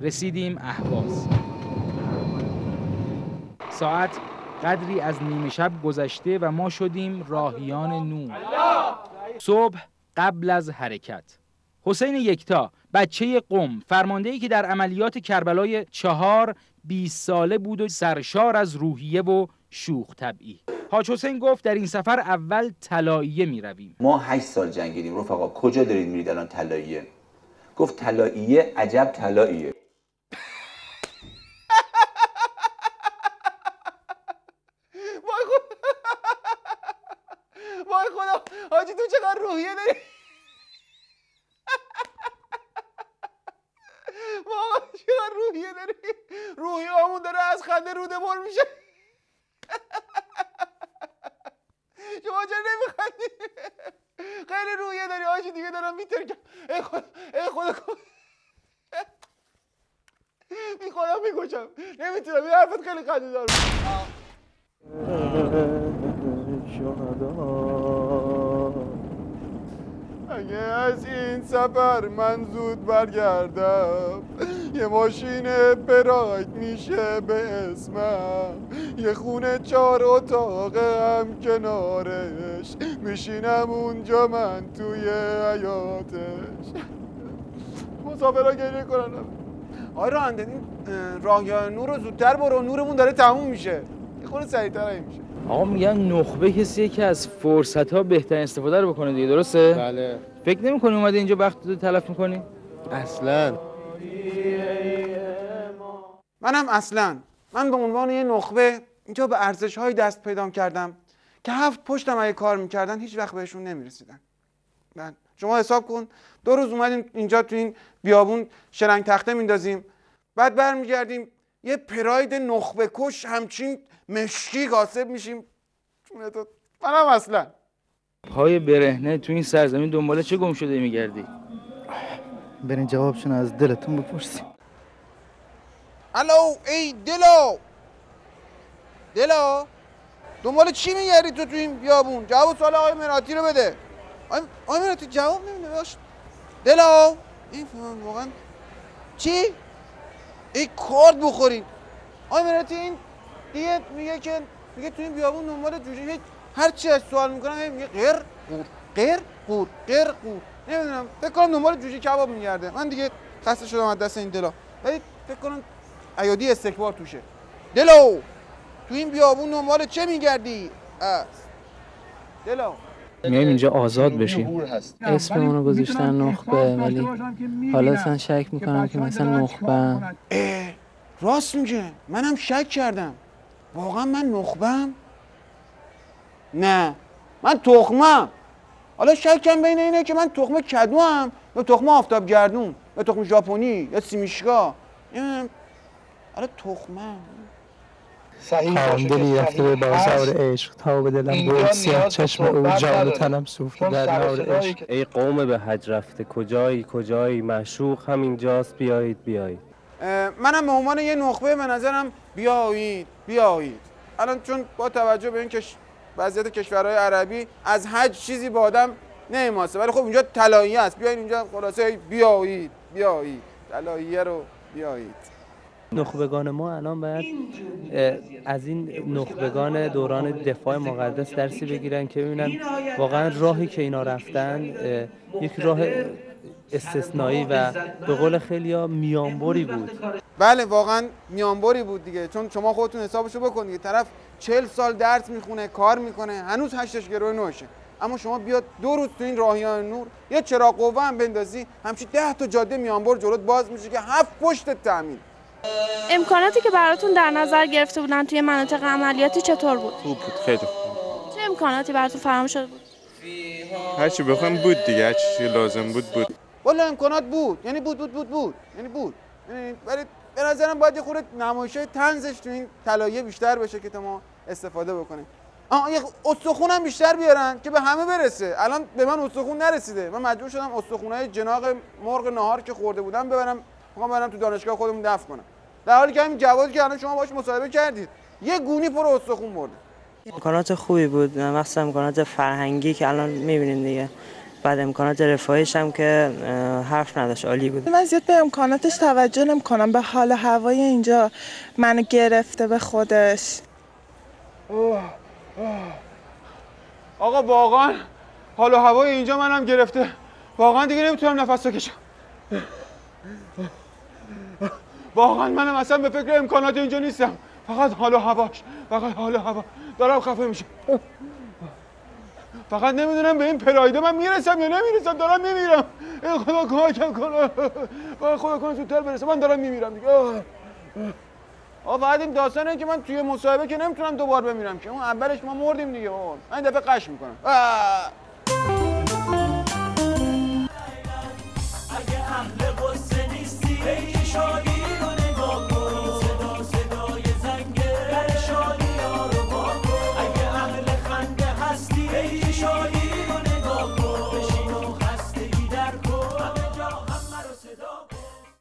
رسیدیم اهواز. ساعت قدری از نیمه شب گذشته و ما شدیم راهیان نو. صبح قبل از حرکت. حسین یکتا، بچه قم، فرماندهی که در عملیات کربلای 4 20 ساله بود و سرشار از روحیه و شوخ طبعی. حاج حسین گفت در این سفر اول طلاییه می رویم. ما 8 سال جنگیدیم رفقا، کجا دارید میرید الان طلاییه؟ گفت طلاییه، عجب طلاییه. وای خدا حاجی تو چقدر روحیه داری. واقعا چقدر روحیه داری. روحیه همون داره از خنده روده بر میشه. شما چرا نمیخندی؟ خیلی روحیه داری حاجی، دیگه دارم میترکم. ای خدا بی خدا میکشم، نمیتونم. این حرفت خیلی خنده دار. اگه از این سفر من زود برگردم، یه ماشین پراید میشه به اسمم، یه خونه 4 اتاق هم کنارش، میشینم اونجا من توی حیاتش. مسافرها گریه کنن. آی راننده این راهیان نور رو زودتر برو، نورمون داره تموم میشه. یه خورده سریعتر میشه. آقا میگن نخبه کسیه که از فرصت‌ها بهترین استفاده رو بکنه دیگه، درسته؟ بله. فکر نمی‌کنی اومده اینجا وقت رو تلف می‌کنی؟ اصلاً من به عنوان یه نخبه اینجا به ارزش‌های دست پیدا کردم که 7 پشتم اگه کار می‌کردن هیچ وقت بهشون نمی‌رسیدن. شما حساب کن 2 روز اومدیم اینجا تو این بیابون شلنگ تخته میندازیم، بعد برمیگردیم یه پراید نخبه کش همچین مشکی غاصب میشیم. منم اصلا پای برهنه تو این سرزمین دنبال چه گم شده میگردی؟ برین جوابشون از دلتون بپرسیم. الو ای دلا دنبال چی میگردی تو این بیابون؟ جواب سوال آقای مراتی رو بده. آقای مراتی جواب نمیده. باش دلا این واقعا چی؟ ای کارد بخورین. آقای مراتی این دیگه میگه تو این بیابون دنبال جوجه هر چی از سوال میکنم میگه غیر قور نمیدونم، فکر کنم دنبال جوجه کباب میگرده. من دیگه خسته شدم از دست این دلا، ولی فکر کنم ایادی استکبار توشه. دلو تو این بیابون دنبال چه میگردی؟ دلو میایم اینجا آزاد بشیم. اسممونو گذاشتن نخبه، ولی حالا اصلا شک میکنم که مثلا نخبه. راست میگه، منم شک کردم. واقعا من نخبم؟ نه من تخمم. حالا شکم بین اینه که من تخم کدو هم یا تخم آفتاب گردون یا تخم ژاپنی یا سیمیشکا. حالا تخمم دلی رفته به بازار عشق، تا به دلم برد سیاه چشم او، جان و تنم سوخته در نار عشق. ای قوم به حج رفته کجایی معشوق همینجاست، بیایید. منم به عنوان یه نخبه به نظرم بیایید. الان چون با توجه به این که وضعیت کشورهای عربی از حج چیزی با آدم نمیماسه، ولی خب اینجا طلاییه است، بیاین اینجا خلاصه بیایید طلاییه رو بیایید. نخبگان ما الان باید از این نخبگان دوران دفاع مقدس درسی بگیرن که ببینن واقعا راهی که اینا رفتن یک راه استثنایی و به قول خیلیا میانبری بود. بله واقعا میانبری بود دیگه، چون شما خودتون حسابشو بکنید، طرف 40 سال درس میخونه، کار میکنه، هنوز 8 گروه نوشه، اما شما بیاد 2 روز تو این راهیان نور یه چراغ قوه هم بندازی، همچین 10 تا جاده میانبر جلوت باز میشه که 7 پشت تامین. امکاناتی که براتون در نظر گرفته بودن توی مناطق عملیاتی چطور بود؟ خوب بود، خیلی خوب. چه امکاناتی براتون فراهم شده بود؟ هر چی بخوایم بود دیگه، هر چی لازم بود. والا امکانات بود، یعنی بود. ولی به نظرم باید یه خورده نمایش‌های طنزش تو این طلایه بیشتر بشه که ما استفاده بکنیم. یه استخونم بیشتر بیارن که به همه برسه. الان به من استخون نرسیده، من مجبور شدم استخونای جناق مرغ نهار که خورده بودم برم تو دانشگاه خودمون دفن کنم، در حالی که همین جوادی که الان شما باهاش مصاحبه کردید یه گونی پر استخون مرده. امکانات خوبی بود، مخصوصا امکانات فرهنگی که الان می‌بینیم دیگه. بعد امکانات رفاهیش هم که حرف نداشت، عالی بود. من زیاد به امکاناتش توجه نمی‌کنم، به حال هوای اینجا منو گرفته به خودش. آقا واقعا حال و هوای اینجا منم گرفته، واقعا دیگه نمیتونم نفس بکشم. واقعا منم اصلا به فکر امکانات اینجا نیستم، فقط حال و هواش، فقط حال و هوا. دارم خفه میشم. فقط نمیدونم به این پرایده من میرسم یا نمیرسم. دارم میمیرم. ای خدا کمکم کنه. خدا کنه زودتر برسم. من دارم میمیرم دیگه. فقط این داستانه که من توی مصاحبه که نمیتونم دوبار بمیرم که اون اولش ما مردیم دیگه. من این دفعه قش میکنم.